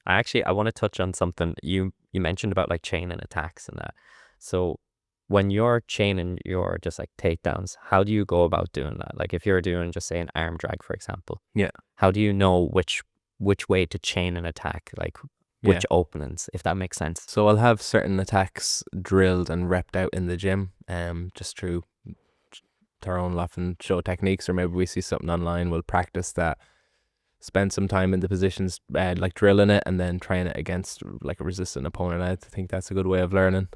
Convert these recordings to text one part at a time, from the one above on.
I want to touch on something you mentioned about like chaining attacks and that. So when you're chaining your just like takedowns, how do you go about doing that? Like if you're doing just say an arm drag, for example, Yeah. how do you know which way to chain an attack? Like Yeah. which openings, if that makes sense. So I'll have certain attacks drilled and repped out in the gym, just through our own laughing show techniques, or maybe we see something online, we'll practice that, spend some time in the positions, like drilling it and then trying it against like a resistant opponent. I think that's a good way of learning.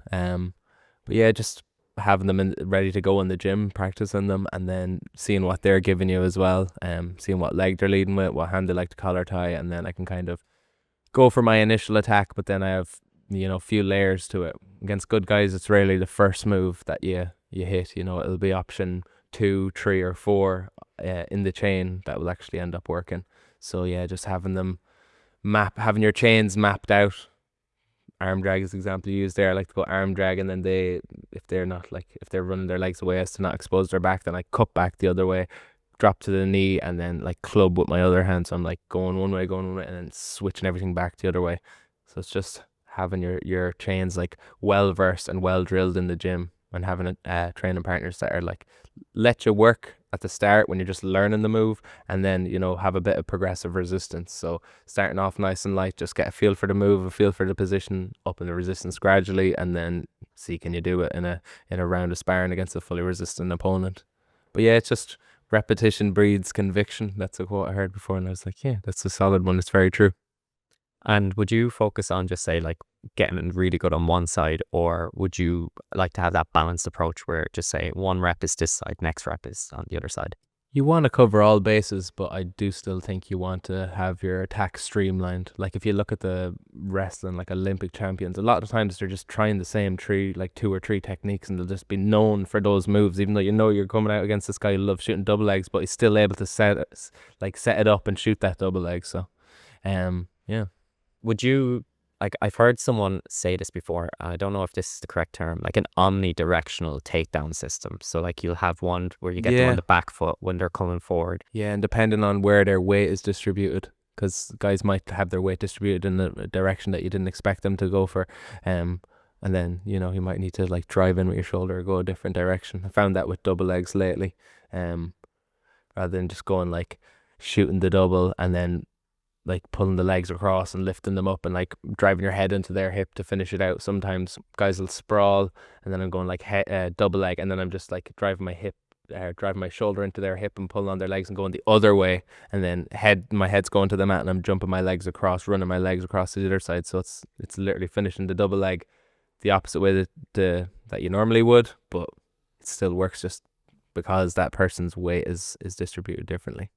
But yeah, just having them ready to go in the gym, practicing them, and then seeing what they're giving you as well. Seeing what leg they're leading with, what hand they like to collar tie, and then I can kind of go for my initial attack. But then I have a few layers to it. Against good guys, it's rarely the first move that you hit. It'll be option 2, 3, or 4 in the chain that will actually end up working. So yeah, just having having your chains mapped out. Arm drag is the example you use there. I like to go arm drag, and then if they're running their legs away as to not expose their back, then I cut back the other way, drop to the knee, and then like club with my other hand. So I'm like going one way, and then switching everything back the other way. So it's just having your chains like well versed and well drilled in the gym, and having training partners that are like let you work at the start when you're just learning the move, and then have a bit of progressive resistance. So starting off nice and light, just get a feel for the move, a feel for the position, up in the resistance gradually, and then see can you do it in a round of sparring against a fully resistant opponent. But yeah, it's just repetition breeds conviction. That's a quote I heard before, and I was like, yeah, that's a solid one. It's very true. And would you focus on just say like getting really good on one side, or would you like to have that balanced approach where just say one rep is this side, next rep is on the other side? You want to cover all bases, but I do still think you want to have your attack streamlined. Like if you look at the wrestling, like Olympic champions, a lot of times they're just trying the same 2 or 3 techniques, and they'll just be known for those moves, even though you're coming out against this guy who loves shooting double legs, but he's still able to set it up and shoot that double leg. So, yeah. Would you, like, I've heard someone say this before, I don't know if this is the correct term, like an omnidirectional takedown system. So like you'll have one where you get them on the back foot when they're coming forward. Yeah, and depending on where their weight is distributed, because guys might have their weight distributed in a direction that you didn't expect them to go for. And then, you might need to like drive in with your shoulder or go a different direction. I found that with double legs lately, rather than just going like shooting the double and then like pulling the legs across and lifting them up and like driving your head into their hip to finish it out. Sometimes guys will sprawl, and then I'm going like double leg, and then I'm just like driving my shoulder into their hip and pulling on their legs and going the other way, and then my head's going to the mat and I'm jumping my legs across, running my legs across to the other side. So it's literally finishing the double leg the opposite way that you normally would, but it still works just because that person's weight is distributed differently.